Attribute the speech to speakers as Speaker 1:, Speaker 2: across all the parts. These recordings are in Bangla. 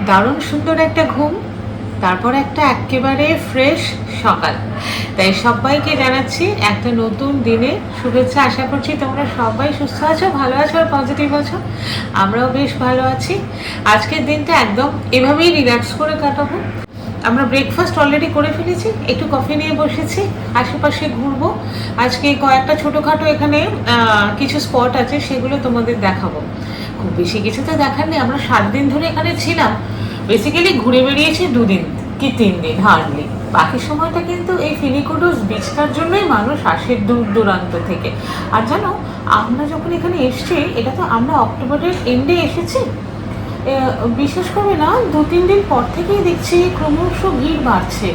Speaker 1: দারুণ সুন্দর একটা ঘুম, তারপর একটা একেবারে ফ্রেশ সকাল। তাই সবাইকে জানাচ্ছি একটা নতুন দিনে শুভেচ্ছা। আশা করছি তোমরা সবাই সুস্থ আছো, ভালো আছো আর পজিটিভ আছো। আমরাও বেশ ভালো আছি। আজকের দিনটা একদম এভাবেই রিল্যাক্স করে কাটাবো। আমরা ব্রেকফাস্ট অলরেডি করে ফেলেছি, একটু কফি নিয়ে বসেছি, আশেপাশে ঘুরবো। আজকে কয়েকটা ছোটোখাটো এখানে কিছু স্পট আছে, সেগুলো তোমাদের দেখাবো। খুব বেশি কিছু তো দেখার নেই, আমরা 7 দিন ধরে এখানে ছিলাম। বেসিক্যালি ঘুরে বেরিয়েছি 2 দিন কি 3 দিন হার্ডলি। বাকি সময়টা কিন্তু এই ফিনিকুডুস বিচটার জন্যই মানুষ আসে দূর দূরান্ত থেকে। আর জানো, আমরা যখন এখানে এসছি, এটা তো আমরা অক্টোবরের এন্ডে এসেছি, বিশেষ করে না 2-3 দিন পর থেকেই দেখছি ক্রমশ ভিড় বাড়ছে।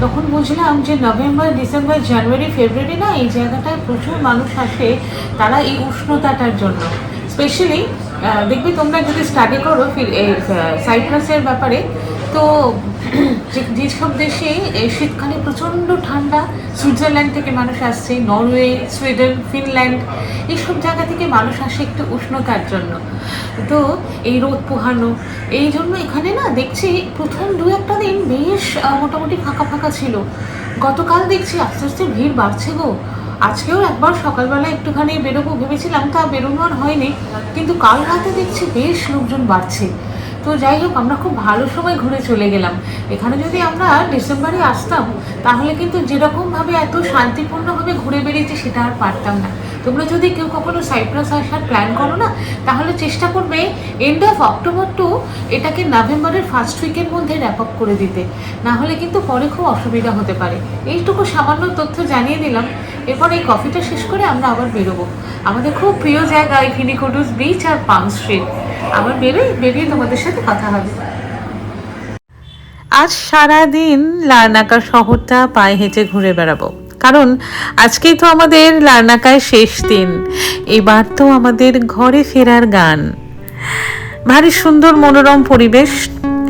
Speaker 1: তখন বুঝলাম যে নভেম্বর, ডিসেম্বর, জানুয়ারি, ফেব্রুয়ারি না এই জায়গাটায় প্রচুর মানুষ আসে, তারা এই উষ্ণতাটার জন্য। স্পেশালি দেখবে তোমরা যদি স্টাডি করো সাইপ্রাসের ব্যাপারে, তো যেসব দেশে শীতকালে প্রচণ্ড ঠান্ডা, সুইজারল্যান্ড থেকে মানুষ আসছে, নরওয়ে, সুইডেন, ফিনল্যান্ড, এইসব জায়গা থেকে মানুষ আসে একটু উষ্ণতার জন্য। তো এই রোদ পোহানো, এই জন্য এখানে না দেখছি প্রথম 2-1 দিন বেশ মোটামুটি ফাঁকা ফাঁকা ছিল। গতকাল দেখছি আস্তে আস্তে ভিড় বাড়ছে গো। আজকেও একবার সকালবেলা একটুখানি বেরোবো ভেবেছিলাম, তা বেরোনো আর হয়নি, কিন্তু কাল রাতে দেখছি বেশ লোকজন বাড়ছে। তো যাই হোক, আমরা খুব ভালো সময় ঘুরে চলে গেলাম। এখানে যদি আমরা ডিসেম্বরে আসতাম, তাহলে কিন্তু যেরকমভাবে এত শান্তিপূর্ণভাবে ঘুরে বেরিয়েছি সেটা আর পারতাম না। তোমরা যদি কেউ কখনো সাইপ্রাস আসার প্ল্যান করো না, তাহলে চেষ্টা করবে এন্ড অফ অক্টোবর টু এটাকে নভেম্বরের ফার্স্ট উইকের মধ্যে র্যাপ আপ করে দিতে, না হলে কিন্তু পরে খুব অসুবিধা হতে পারে। এইটুকু সামান্য তথ্য জানিয়ে দিলাম। এরপর এই কফিটা শেষ করে আমরা আবার বেরোবো আমাদের খুব প্রিয় জায়গা ফিনিকুডুস বিচ আর পাম স্ট্রিট। আবার বেরিয়ে তোমাদের সাথে কথা হবে। আজ সারাদিন লার্নাকা শহরটা পায়ে হেঁটে ঘুরে বেড়াবো, কারণ আজকেই তো আমাদের লার্নাকায় শেষ দিন। এবার তো আমাদের ঘরে ফেরার গান। ভারী সুন্দর মনোরম পরিবেশ,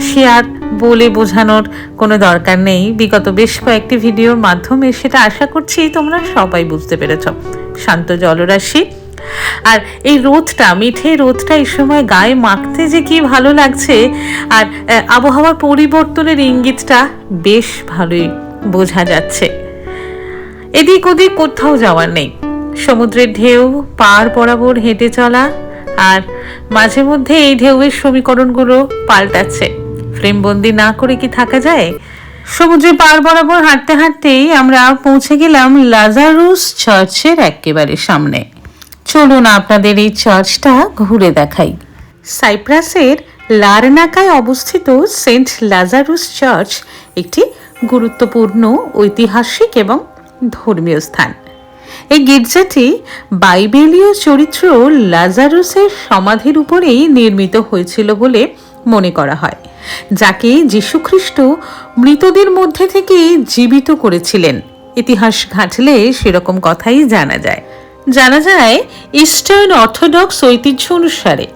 Speaker 1: সে আর বলে বোঝানোর কোনো দরকার নেই। বিগত বেশ কয়েকটি ভিডিওর মাধ্যমে সেটা আশা করছি তোমরা সবাই বুঝতে পেরেছ। শান্ত জলরাশি আর এই রোদটা, মিঠে রোদটা এই সময় গায়ে মাখতে যে কি ভালো লাগছে। আর আবহাওয়ার পরিবর্তনের ইঙ্গিতটা বেশ ভালোই বোঝা যাচ্ছে। এদিক ওদিক কোথাও যাওয়ার নেই, সমুদ্রের ঢেউ পার বরাবর হেঁটে চলা, আর মাঝে মধ্যে এই ঢেউয়ের সমীকরণগুলো পাল্টাচ্ছে। ফ্রেমবন্দি না করে কি থাকা যায়? সমুদ্রের পার বরাবর হাঁটতে হাঁটতেই আমরা পৌঁছে গেলাম লাজারুস চার্চের একেবারে সামনে। চলুন আপনাদের এই চার্চটা ঘুরে দেখাই। সাইপ্রাসের লারনাকায় অবস্থিত সেন্ট লাজারুস চার্চ একটি গুরুত্বপূর্ণ ঐতিহাসিক এবং ধর্মীয় স্থান। এই গির্জাটি বাইবেলীয় চরিত্র লাজারুসের সমাধির উপরেই নির্মিত হয়েছিল বলে মনে করা হয়, যাকে যীশুখ্রিস্ট মৃতদের মধ্যে থেকে জীবিত করেছিলেন। ইতিহাস ঘাঁটলে সেরকম কথাই জানা যায়। ইস্টার্ন অর্থোডক্স ঐতিহ্য অনুসারে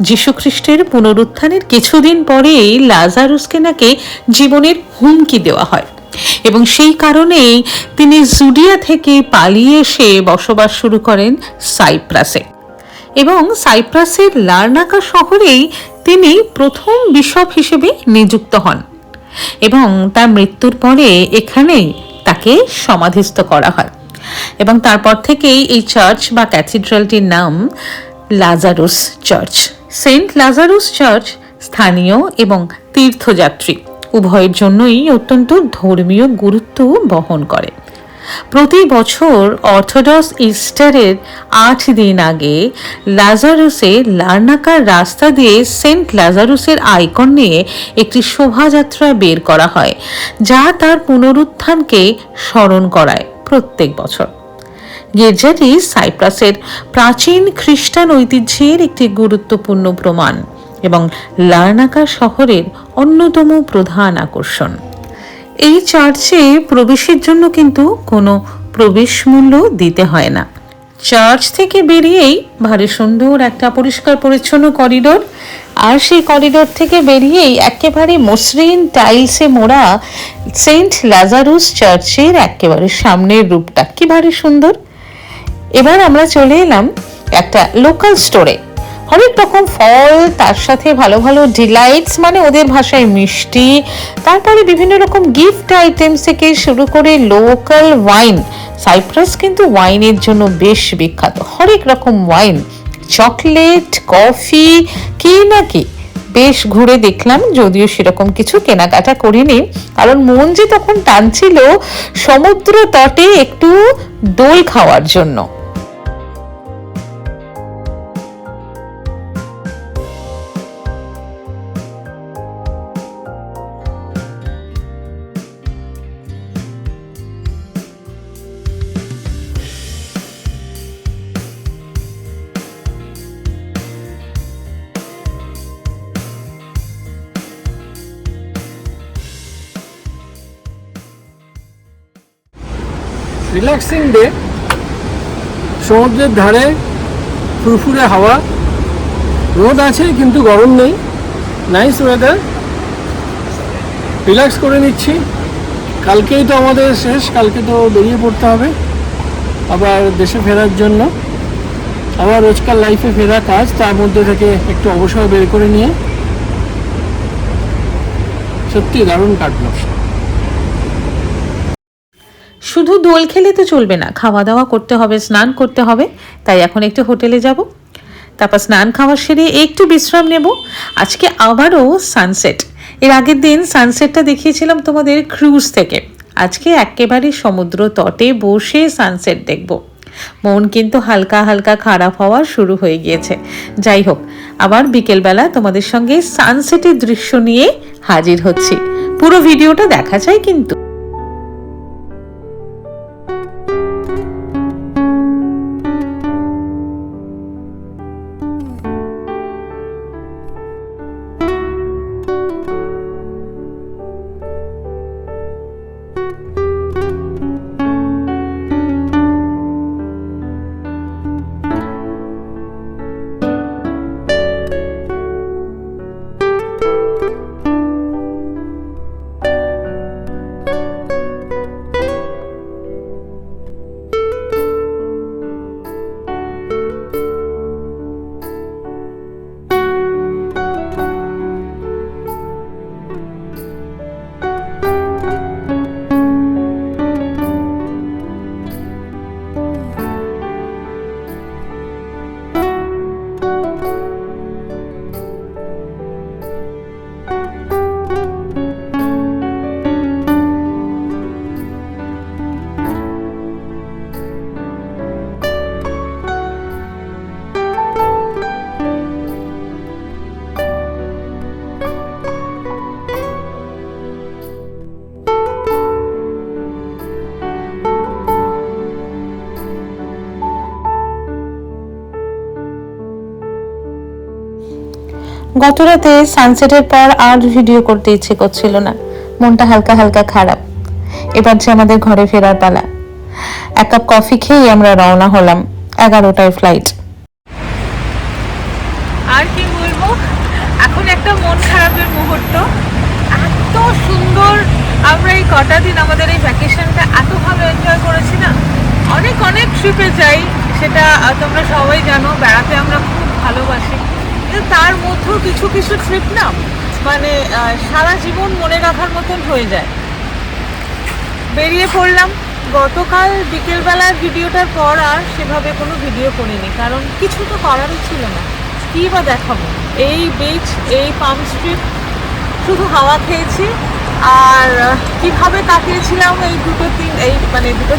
Speaker 1: যীশুখ্রিস্টের পুনরুত্থানের কিছুদিন পরেই লাজারুসকে নাকি জীবনের হুমকি দেওয়া হয়, এবং সেই কারণেই তিনি জুডিয়া থেকে পালিয়ে এসে বসবাস শুরু করেন সাইপ্রাসে, এবং সাইপ্রাসের লারনাকা শহরেই তিনি প্রথম বিশপ হিসেবে নিযুক্ত হন, এবং তার মৃত্যুর পরে এখানেই তাকে সমাধিস্থ করা হয়। এবং তারপর থেকেই এই চার্চ বা ক্যাথিড্রালটির নাম লাজারুস চার্চ। সেন্ট লাজারুস চার্চ স্থানীয় এবং তীর্থযাত্রী উভয়ের জন্যই অত্যন্ত ধর্মীয় গুরুত্ব বহন করে। প্রতি বছর অর্থোডক্স ইস্টারের 8 দিন আগে লাজারুসে লারনাকার রাস্তা দিয়ে সেন্ট লাজারুসের আইকন নিয়ে একটি শোভাযাত্রা বের করা হয়, যা তার পুনরুত্থানকে স্মরণ করায় প্রত্যেক বছর। গির্জাটি সাইপ্রাসের প্রাচীন খ্রিস্টান ঐতিহ্যের একটি গুরুত্বপূর্ণ প্রমাণ এবং লারনাকা শহরের অন্যতম প্রধান আকর্ষণ। এই চার্চে প্রবেশের জন্য কিন্তু কোনো প্রবেশ মূল্য দিতে হয় না। চার্চ থেকে বেরিয়েই ভারী সুন্দর একটা পরিষ্কার পরিচ্ছন্ন করিডোর, আর সেই করিডোর থেকে বেরিয়েই একেবারে মসৃণ টাইলসে মোড়া সেন্ট লাজারুস চার্চের একেবারে সামনের রূপটা কি ভারী সুন্দর। এবার আমরা চলে এলাম একটা লোকাল স্টোরে। হরেক রকম ফল, তার সাথে ভালো ভালো ডিলাইটস মানে ওদের ভাষায় মিষ্টি, তারপরে বিভিন্ন রকম গিফট আইটেমস থেকে শুরু করে লোকাল ওয়াইন। সাইপ্রাস কিন্তু ওয়াইনের জন্য বেশ বিখ্যাত, হরেক রকম ওয়াইন, চকলেট, কফি, কি না কি। বেশ ঘুরে দেখলাম, যদিও সেরকম কিছু কেনাকাটা করিনি, কারণ মন যে তখন টানছিল সমুদ্র তটে একটু দোল খাওয়ার জন্য।
Speaker 2: রিল্যাক্সিং ডে, সমুদ্রের ধারে ফুরফুরে হাওয়া, রোদ আছে কিন্তু গরম নেই, নাইস ওয়েদার, রিল্যাক্স করে নিচ্ছি। কালকেই তো আমাদের শেষ, কালকে তো বেরিয়ে পড়তে হবে আবার দেশে ফেরার জন্য, আবার রোজকার লাইফে ফেরা কাজ, তার মধ্যে থেকে একটু অবসর বের করে নিয়ে সত্যি দারুণ কাটলো।
Speaker 1: শুধু দোল খেলে তো চলবে না, খাওয়া দাওয়া করতে হবে, স্নান করতে হবে। তাই এখন একটু হোটেলে যাব, তারপর স্নান খাওয়া সেরে একটু বিশ্রাম নেব। আজকে আবারও সানসেট, এর আগের দিন সানসেটটা দেখিয়েছিলাম তোমাদের ক্রুজ থেকে, আজকে একেবারে সমুদ্র তটে বসে সানসেট দেখব। মন কিন্তু হালকা হালকা খারাপ হওয়া শুরু হয়ে গিয়েছে। যাই হোক, আবার বিকেলবেলা তোমাদের সঙ্গে সানসেটের দৃশ্য নিয়ে হাজির হচ্ছি। পুরো ভিডিওটা দেখা যায় কিন্তু। গত রাতে সানসেটের পর আর ভিডিও করতে ইচ্ছে করছিল না, মনটা হালকা হালকা খারাপ। এবার যে আমাদের ঘরে ফেরার পালা। এক কাপ কফি খেয়ে আমরা রওনা হলাম, 11টায় ফ্লাইট। আর কি বলবো, এখন একটা মন খারাপের মুহূর্ত। এত সুন্দর আমরা এই কটা দিন আমাদের এই ভ্যাকেশনটা এত ভালো এনজয় করেছি না। অনেক অনেক ট্রিপে যাই, সেটা তোমরা সবাই জানো, বেড়াতে আমরা খুব ভালোবাসি। তার মধ্যেও কিছু কিছু ট্রিপ না মানে সারা জীবন মনে রাখার মতন হয়ে যায়। বেরিয়ে পড়লাম গতকাল বিকেলবেলার ভিডিওটার পর, আর সেভাবে কোনো ভিডিও করিনি, কারণ কিছু তো করারই ছিল না। কী বা দেখাবো, এই বিচ, এই পাম স্ট্রিট, শুধু হাওয়া খেয়েছি। আর কিভাবে কাটিয়েছিলাম এই দুটো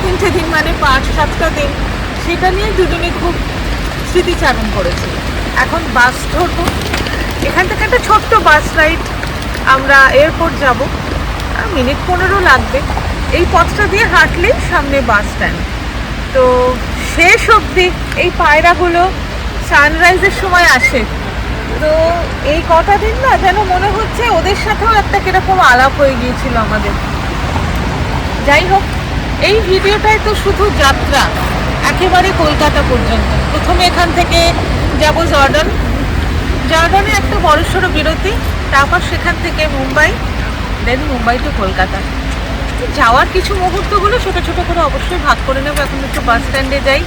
Speaker 1: তিনটে দিন মানে 5-7টা দিন, সেটা নিয়ে দুজনে খুব স্মৃতিচারণ করেছি। এখন বাস ধরবো, এখান থেকে একটা ছোট্ট বাস রাইড, আমরা এয়ারপোর্ট যাব, মিনিট 15 লাগবে। এই পথটা দিয়ে হাঁটলেই সামনে বাস স্ট্যান্ড। তো শেষ অবধি এই পায়রাগুলো সানরাইজের সময় আসে, তো এই কটা দিন না যেন মনে হচ্ছে ওদের সাথেও একটা কিরকম আলাপ হয়ে গিয়েছিল আমাদের। যাই হোক, এই ভিডিওটায় তো শুধু যাত্রা একেবারে কলকাতা পর্যন্ত। প্রথমে এখান থেকে যাব জর্ডানে একটা বড়সড় বিরতি, তারপর সেখান থেকে মুম্বাই, দেন মুম্বাই টু কলকাতা। যাওয়ার কিছু মুহূর্তগুলো ছোটো ছোটো করে অবশ্যই ভাগ করে নেবো। এখন একটু বাস স্ট্যান্ডে যাই।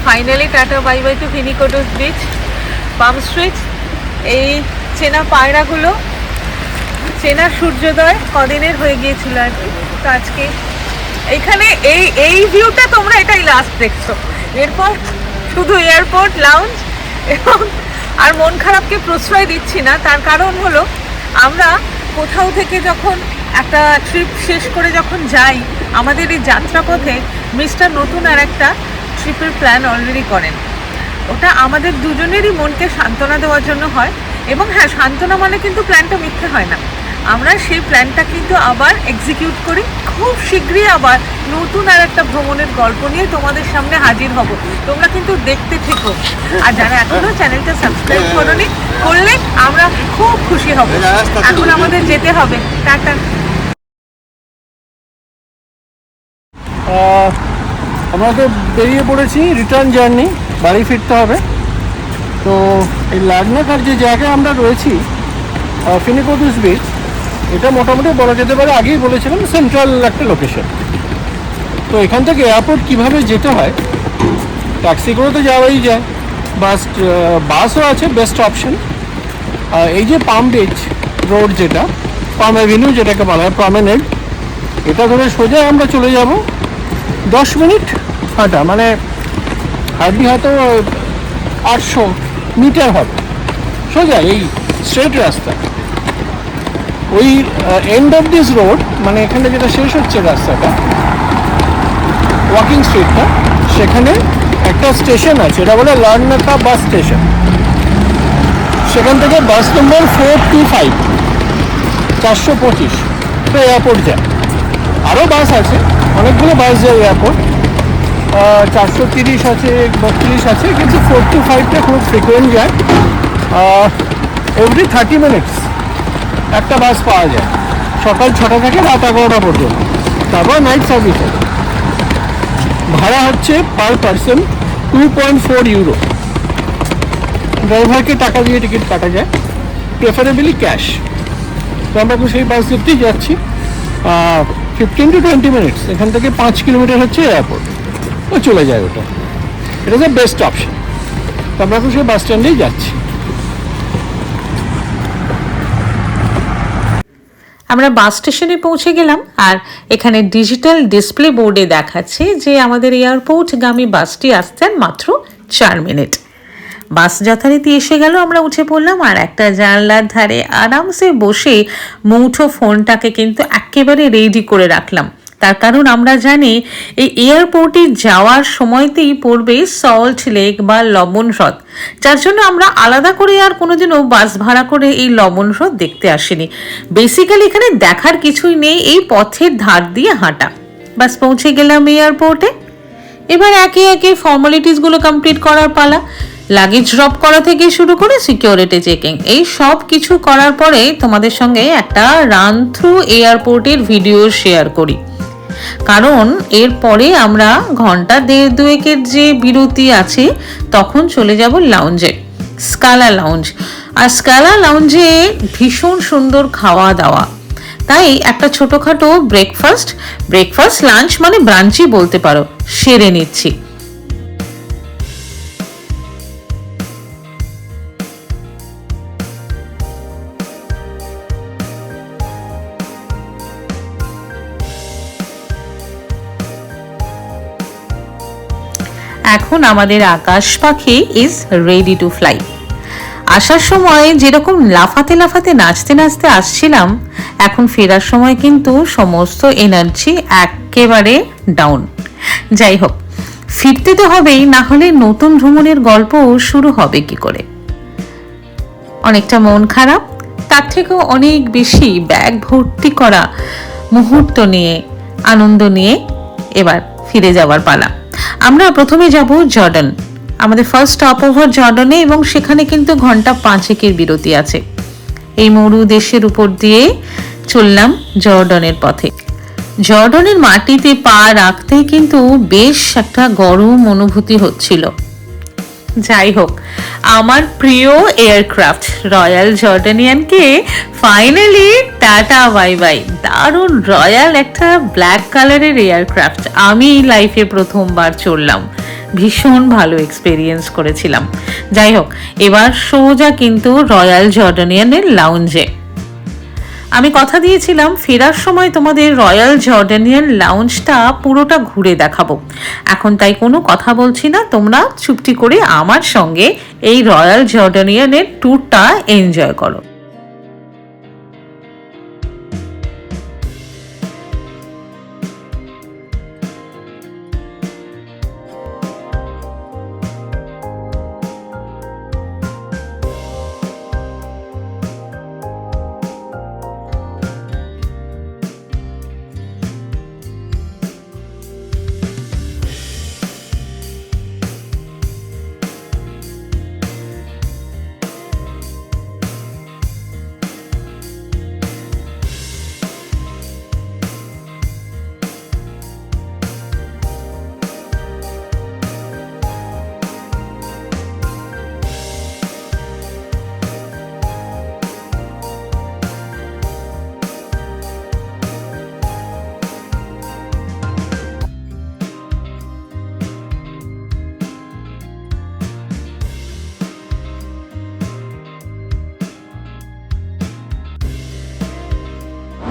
Speaker 1: Finally tata bye bye to ভিনিকোডোস বিচ। পাম স্ট্রিট, এই চেনা পায়রাগুলো, চেনা সূর্যোদয় কদিনের হয়ে গিয়েছিল আর কি। তো আজকে এইখানে এই ভিউটা তোমরা এটাই লাস্ট দেখছো, এরপর শুধু এয়ারপোর্ট, লাউঞ্জ এবং আর মন খারাপকে প্রশ্রয় দিচ্ছি না। তার কারণ হলো আমরা কোথাও থেকে যখন একটা ট্রিপ শেষ করে যখন যাই, আমাদের এই যাত্রাপথে মিস্টার নতুন আর একটা ট্রিপের প্ল্যান অলরেডি করেন। ওটা আমাদের দুজনেরই মনকে সান্ত্বনা দেওয়ার জন্য হয়, এবং হ্যাঁ, সান্ত্বনা মানে কিন্তু প্ল্যানটা মিথ্যে হয় না। আমরা সেই প্ল্যানটা কিন্তু আবার এক্সিকিউট করি। খুব শীঘ্রই আবার নতুন আর একটা ভ্রমণের গল্প নিয়ে তোমাদের সামনে হাজির হব। তোমরা কিন্তু দেখতে থেকো, আর যারা এখনো চ্যানেলটা সাবস্ক্রাইব করোনি, করলে আমরা খুব খুশি হব। এখন আমাদের যেতে হবে, টাটা।
Speaker 2: আমরা তো বেরিয়ে পড়েছি, রিটার্ন জার্নি, বাড়ি ফিরতে হবে। তো এই লার্নাকার যে জায়গায় আমরা রয়েছি, ফিনিকোদুস বিচ, এটা মোটামুটি বলা যেতে পারে, আগেই বলেছিলাম সেন্ট্রাল একটা লোকেশন। তো এখান থেকে এয়ারপোর্ট কিভাবে যেতে হয়, ট্যাক্সি করে তো যাওয়াই যায়, বাসও আছে বেস্ট অপশন। এই যে পাম বিচ রোড, যেটা পাম অ্যাভিনিউ যেটাকে বলা হয়, প্রমেনেড, এটা ধরে সোজা আমরা চলে যাব 10 মিনিট হাঁটা, মানে হার্ডলি হয়তো 800 মিটার হবে সোজা এই স্ট্রেট রাস্তা। ওই এন্ড অফ দিস রোড, মানে এখানে যেটা শেষ হচ্ছে রাস্তাটা, ওয়াকিং স্ট্রিটটা, সেখানে একটা স্টেশন আছে, এটা বলে লার্নাকা বাস স্টেশন। সেখান থেকে বাস নম্বর 425 425 তো এয়ারপোর্ট যায়। আরও বাস আছে, অনেকগুলো বাস যায় এয়ারপোর্ট, 430 আছে, 32 আছে, কিন্তু 425টা খুব ফ্রিকুয়েন্ট যায়। এভরি 30 মিনিটস একটা বাস পাওয়া যায়, সকাল 6টা থেকে রাত 11টা পর্যন্ত। তারপর নাইট সার্ভিস আছে। ভাড়া হচ্ছে পার পারসন 2.4 ইউরো। ড্রাইভারকে টাকা দিয়ে টিকিট কাটা যায়, প্রেফারেবলি ক্যাশ। তো আমরা তো সেই বাস ধরতেই যাচ্ছি। 15 to 20 মিনিটস, এখান থেকে 5 কিলোমিটার হচ্ছে এয়ারপোর্ট, ও চলে যায় ওটা। এটা দ্য বেস্ট অপশন। তো আমরা তো সেই বাস স্ট্যান্ডেই যাচ্ছি।
Speaker 1: আমরা বাস স্টেশনে পৌঁছে গেলাম, আর এখানে ডিজিটাল ডিসপ্লে বোর্ডে দেখাচ্ছে যে আমাদের এয়ারপোর্টগামী বাসটি আসতে মাত্র 4 মিনিট। বাস যথারীতি এসে গেল, আমরা উঠে পড়লাম, আর একটা জানলার ধারে আরামসে বসে মুঠো ফোনটাকে কিন্তু একেবারে রেডি করে রাখলাম। তার কারণ আমরা জানি এই এয়ারপোর্টে যাওয়ার সময়তেই পড়বে সল্ট লেক বা লবণ হ্রদ, যার জন্য আমরা আলাদা করে আর কোনোদিনও বাস ভাড়া করে এই লবণ হ্রদ দেখতে আসিনি। বেসিক্যালি এখানে দেখার কিছুই নেই, এই পথের ধার দিয়ে হাঁটা। বাস পৌঁছে গেলাম এয়ারপোর্টে। এবার একে একে ফর্মালিটিসগুলো কমপ্লিট করার পালা। লাগেজ ড্রপ করা থেকে শুরু করে সিকিউরিটি চেকিং, এই সব কিছু করার পরে তোমাদের সঙ্গে একটা রান থ্রু এয়ারপোর্টের ভিডিও শেয়ার করি, কারণ এরপরে আমরা ঘন্টা 1.5-2 যে বিরতি আছে, তখন চলে যাব লাউঞ্জে, স্কালা লাউঞ্জ। আর স্কালা লাউঞ্জে ভীষণ সুন্দর খাওয়া দাওয়া, তাই একটা ছোটোখাটো ব্রেকফাস্ট লাঞ্চ মানে ব্রাঞ্চই বলতে পারো, সেরে নিচ্ছি। এখন আমাদের আকাশ পাখি ইজ রেডি টু ফ্লাই। আসার সময় যেরকম লাফাতে লাফাতে নাচতে নাচতে আসছিলাম, এখন ফেরার সময় কিন্তু সমস্ত এনার্জি একেবারে ডাউন। যাই হোক, ফিরতে তো হবেই, না হলে নতুন ভ্রমণের গল্প শুরু হবে কি করে। অনেকটা মন খারাপ, তার থেকেও অনেক বেশি ব্যাগ ভর্তি করা মুহূর্ত নিয়ে, আনন্দ নিয়ে এবার ফিরে যাওয়ার পালা। আমরা প্রথমে যাব জর্ডান, আমাদের ফার্স্ট স্টপ ওভার জর্ডানে, এবং সেখানে কিন্তু ঘন্টা 5 বিরতি আছে। এই মরু দেশের উপর দিয়ে চললাম জর্ডানের পথে। জর্ডানের মাটিতে পা রাখতেই কিন্তু বেশ একটা গরম অনুভূতি হচ্ছিল। যাই হোক, আমার প্রিয় এয়ারক্রাফট রয়্যাল জর্ডানিয়ানকে ফাইনালি টাটা বাই বাই। দারুণ রয়্যাল একটা ব্ল্যাক কালারের এয়ারক্রাফট, আমি লাইফে প্রথমবার চড়লাম। ভীষণ ভালো এক্সপেরিয়েন্স করেছিলাম। যাই হোক, এবার সোজা কিন্তু রয়্যাল জর্ডানিয়ানের লাউঞ্জে। আমি কথা দিয়েছিলাম ফেরার সময় তোমাদের রয়্যাল জর্ডানিয়ান লাউঞ্জটা পুরোটা ঘুরে দেখাবো। এখন তাই কোনো কথা বলছি না, তোমরা চুপটি করে আমার সঙ্গে এই রয়্যাল জর্ডানিয়ানের ট্যুরটা এনজয় করো।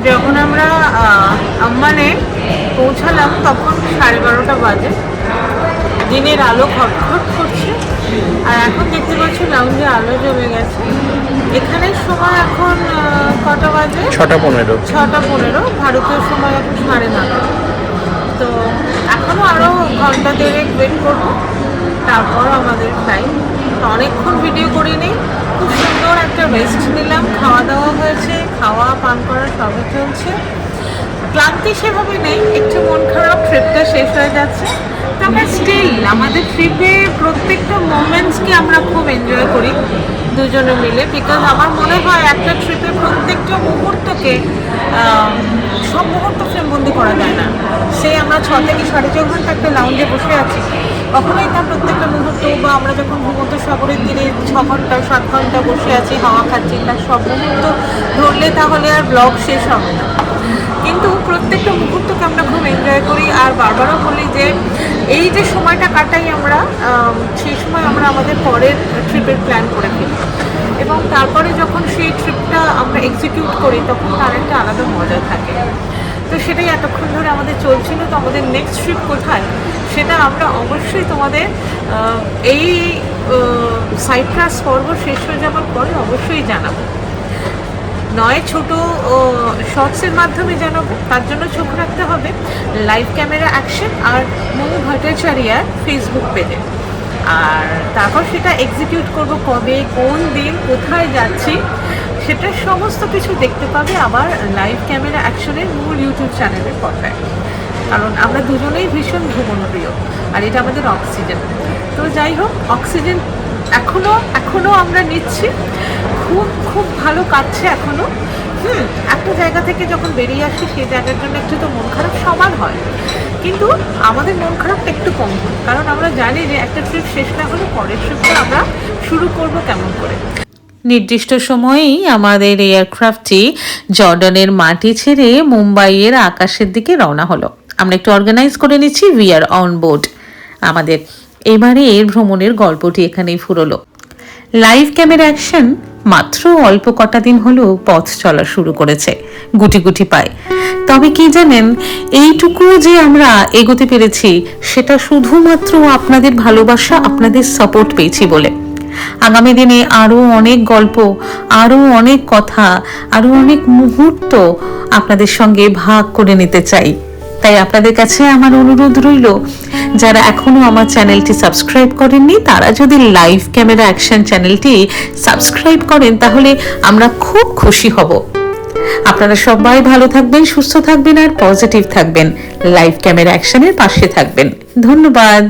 Speaker 1: যখন আমরা আম্মানে পৌঁছালাম তখন 12:30 বাজে, দিনের আলো খটখট করছে। আর এখন দেখতে পাচ্ছি লাউঞ্জে আলো জমে গেছে। এখানে সময় এখন কটা বাজে? 6:15। ভারতীয় সময় এখন 9:30। তো এখনও আরও ঘন্টা দেড়েক ওয়েট করবো, তারপর আমাদের ফ্লাইট। তো অনেকক্ষণ ভিডিও করিনি, খুব সুন্দর একটা রেস্ট নিলাম, খাওয়া দাওয়া হয়েছে, খাওয়া পান করা সবই চলছে। ক্লান্তি সেভাবে নেই, একটু মন খারাপ, ট্রিপটা শেষ হয়ে যাচ্ছে। তবে স্টিল আমাদের ট্রিপে প্রত্যেকটা মোমেন্টসকে আমরা খুব এনজয় করি দুজনে মিলে। বিকজ আমার মনে হয় একটা ট্রিপে প্রত্যেকটা মুহূর্তকে সব মুহূর্ত ফ্রেমবন্দি করা যায় না। সেই আমরা 6 থেকে 6.5 ঘন্টা একটা লাউঞ্জে বসে আছি, কখনোই না প্রত্যেকটা মুহূর্ত, বা আমরা যখন ভূমধ্য সাগরের তীরে 6 ঘন্টা 7 ঘন্টা বসে আছি হাওয়া খাচ্ছি, তার সব মুহূর্ত ধরলে তাহলে আর ব্লগ শেষ হবে না। কিন্তু প্রত্যেকটা মুহূর্তকে আমরা খুব এনজয় করি। আর বারবারও বলি যে এই যে সময়টা কাটাই আমরা, সেই সময় আমরা আমাদের পরের ট্রিপের প্ল্যান করে ফেলি, এবং তারপরে যখন সেই ট্রিপটা আমরা এক্সিকিউট করি তখন তার একটা আলাদা মজা থাকে। তো সেটাই এতক্ষণ ধরে আমাদের চলছিল। তো আমাদের নেক্সট ট্রিপ কোথায় সেটা আমরা অবশ্যই তোমাদের এই সাইপ্রাস পর্ব শেষ হয়ে যাওয়ার পরে অবশ্যই জানাবো। নয় ছোট শর্টসের মাধ্যমে জানাবো, তার জন্য চোখ রাখতে হবে লাইভ ক্যামেরা অ্যাকশন আর মনু ভট্টাচার্যার ফেসবুক পেজে। আর তারপর সেটা এক্সিকিউট করব কবে, কোন দিন, কোথায় যাচ্ছি, সেটা সমস্ত কিছু দেখতে পাবে আবার লাইভ ক্যামেরা অ্যাকশনের মূল ইউটিউব চ্যানেলের পর্দায়। কারণ আমরা দুজনেই ভীষণ ভ্রমণপ্রিয়, আর এটা আমাদের অক্সিজেন। তো যাই হোক, অক্সিজেন এখনো আমরা নিচ্ছি, খুব খুব ভালো কাটছে এখনো। একটা জায়গা থেকে যখন বেরিয়ে আসি সেই জায়গার জন্য একটু তো মন খারাপ সবার হয়, কিন্তু আমাদের মন খারাপটা একটু কম হয়, কারণ আমরা জানি যে একটা ট্রিপ শেষ না হলে পরের ট্রিপটা আমরা শুরু করব কেমন করে। নির্দিষ্ট সময়েই আমাদের এয়ারক্রাফটটি জর্ডানের মাটি ছেড়ে মুম্বাইয়ের আকাশের দিকে রওনা হলো। আমরা একটু অর্গানাইজ করে নিচ্ছি, উই আর অন বোর্ড। আমাদের এবারে এর ভ্রমণের গল্পটি এখানেই ফুরলো। লাইভ ক্যামেরা অ্যাকশন মাত্র অল্প কটা দিন হলো পথ চলা শুরু করেছে গুটি গুটি পায়। তবে কি জানেন, এইটুকু যে আমরা এগোতে পেরেছি সেটা শুধুমাত্র আপনাদের ভালোবাসা, আপনাদের সাপোর্ট পেয়েছি বলে। আগামী দিনে আরও অনেক গল্প, আরও অনেক কথা, আরও অনেক মুহূর্ত আপনাদের সঙ্গে ভাগ করে নিতে চাই। তাই আপনাদের কাছে আমার অনুরোধ রইল, যারা এখনো আমার চ্যানেলটি সাবস্ক্রাইব করেননি তারা যদি লাইভ ক্যামেরা অ্যাকশন চ্যানেলটি সাবস্ক্রাইব করেন তাহলে আমরা খুব খুশি হব। আপনারা সবাই ভালো থাকবেন, সুস্থ থাকবেন আর পজিটিভ থাকবেন। লাইভ ক্যামেরা অ্যাকশনের পাশে থাকবেন। ধন্যবাদ।